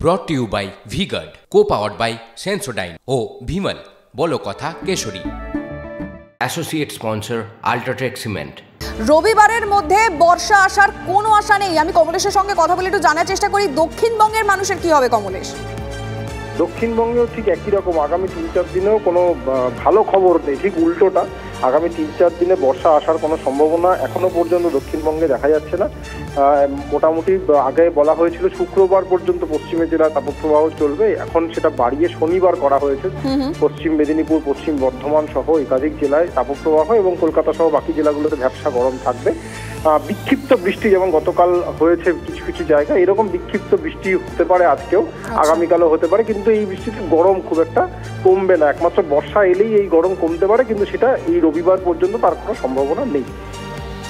brought to you by V-Guard, co-powered by Sensodyne ও Vimal বলো কথা কেশরী। Associate sponsor UltraTech cement. রবিবারের মধ্যে বর্ষা আসার কোনো আশা নেই। আমি কমলেশের সঙ্গে কথা বলে একটু জানার চেষ্টা করি দক্ষিণবঙ্গের মানুষের কি হবে। কমলেশ, দক্ষিণবঙ্গেও ঠিক একই রকম আগামী 3-4 দিনেও কোনো ভালো খবর নেই, ঠিক উল্টোটা। আগামী 3-4 দিনে বর্ষা আসার কোনো সম্ভাবনা এখনো পর্যন্ত দক্ষিণবঙ্গে দেখা যাচ্ছে না। মোটামুটি আগে বলা হয়েছিল শুক্রবার পর্যন্ত পশ্চিমের জেলায় তাপপ্রবাহ চলবে, এখন সেটা বাড়িয়ে শনিবার করা হয়েছে। পশ্চিম মেদিনীপুর, পশ্চিম বর্ধমান সহ একাধিক জেলায় তাপপ্রবাহ এবং কলকাতা সহ বাকি জেলাগুলোতে ভ্যাপসা গরম থাকবে। বিক্ষিপ্ত বৃষ্টি যেমন গতকাল হয়েছে কিছু কিছু জায়গায়, এরকম বিক্ষিপ্ত বৃষ্টি হতে পারে আজকেও, আগামীকালও হতে পারে, কিন্তু এই বৃষ্টিতে গরম খুব একটা কমবে না। একমাত্র বর্ষা এলেই এই গরম কমতে পারে, কিন্তু সেটা এই রবিবার পর্যন্ত তার কোনো সম্ভাবনা নেই।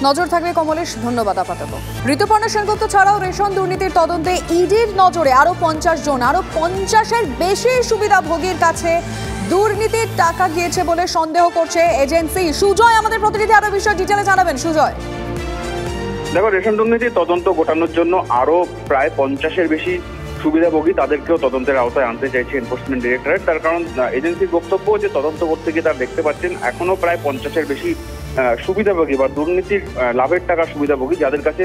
নজর থাকবে কমলেশ, ধন্যবাদ আপাতত। ঋতুপর্ণা সেনগুপ্ত ছাড়াও রেশন দুর্নীতির তদন্তে ইডির নজরে আরো 50 জন, আরো 50-এর বেশি সুবিধাভোগীর কাছে দুর্নীতির টাকা গিয়েছে বলে সন্দেহ করছে এজেন্সি। সুজয় আমাদের প্রতিনিধি আরো বিষয় ডিটেলে জানাবেন। সুজয়, দেখো, রেশন দুর্নীতির তদন্ত গোটানোর জন্য আরো প্রায় 50-এর বেশি সুবিধাভোগী তাদেরকেও তদন্তের আওতায় আনতে চাইছে এনফোর্সমেন্ট ডিরেক্টরেট। তার কারণ এজেন্সির বক্তব্য যে তদন্ত করতে গিয়ে তারা দেখতে পাচ্ছেন এখনো প্রায় 50-এর বেশি সুবিধাভোগী বা দুর্নীতির লাভের টাকা সুবিধাভোগী যাদের কাছে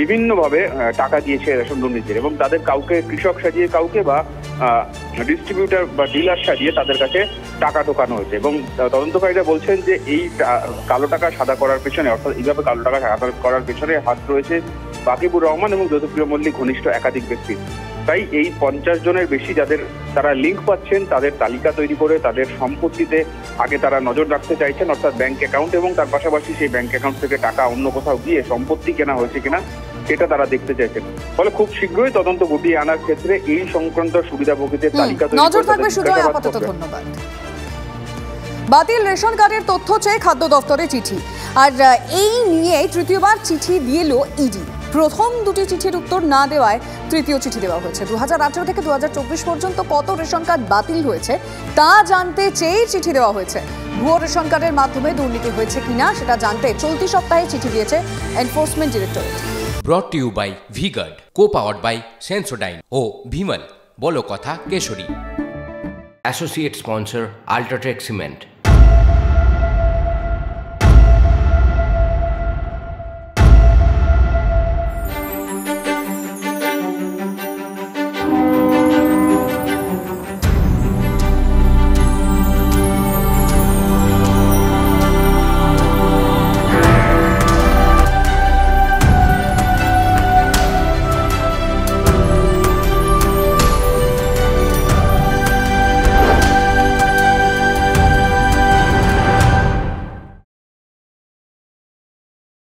বিভিন্নভাবে টাকা দিয়েছে রেশন দুর্নীতির, এবং তাদের কাউকে কৃষক সাজিয়ে, কাউকে বা ডিস্ট্রিবিউটার বা ডিলার সাজিয়ে তাদের কাছে টাকা ঢোকানো হয়েছে। এবং তদন্তকারীরা বলছেন যে এই কালো টাকা সাদা করার পেছনে, অর্থাৎ এইভাবে কালো টাকা সাদা করার পেছনে হাত রয়েছে বাকিবুর রহমান এবং জ্যোতিপ্রিয় মল্লিক ঘনিষ্ঠ একাধিক ব্যক্তির। তাই এই 50 জনের বেশি যাদের তারা লিঙ্ক পাচ্ছেন তাদের তালিকা তৈরি করে তাদের সম্পত্তিতে আগে তারা নজর রাখতে চাইছেন, অর্থাৎ ব্যাংক অ্যাকাউন্ট, এবং তার পাশাপাশি সেই ব্যাংক অ্যাকাউন্ট থেকে টাকা অন্য কোথাও গিয়ে সম্পত্তি কেনা হয়েছে কিনা সেটা তারা দেখতে চাইছেন। ফলে খুব শীঘ্রই তদন্ত গুটিয়ে আনার ক্ষেত্রে এই সংক্রান্ত সুবিধাভোগীদের তালিকা তৈরি নজর থাকবে। সুজয়, আপাতত ধন্যবাদ। বাতিল রেশন কার্ডের তথ্য চেয়ে খাদ্য দফতরে চিঠি, আর এই নিয়ে তৃতীয়বার চিঠি দিল ইডি। প্রথম দুটি চিঠির উত্তর না দেওয়ায় তৃতীয় চিঠি দেওয়া হয়েছে। 2018 থেকে 2024 পর্যন্ত কত রেশন কার্ড বাতিল হয়েছে তা জানতে চেয়ে চিঠি দেওয়া হয়েছে। ভুয়ো রেশন কার্ডের মাধ্যমে দুর্নীতি হয়েছে কিনা সেটা জানতে চলতি সপ্তাহে চিঠি দিয়েছে enforcement directorate. brought to you by V-Guard, co-powered by Sensodyne ও Vimal বলো কথা কেশরী। Associate sponsor UltraTech cement.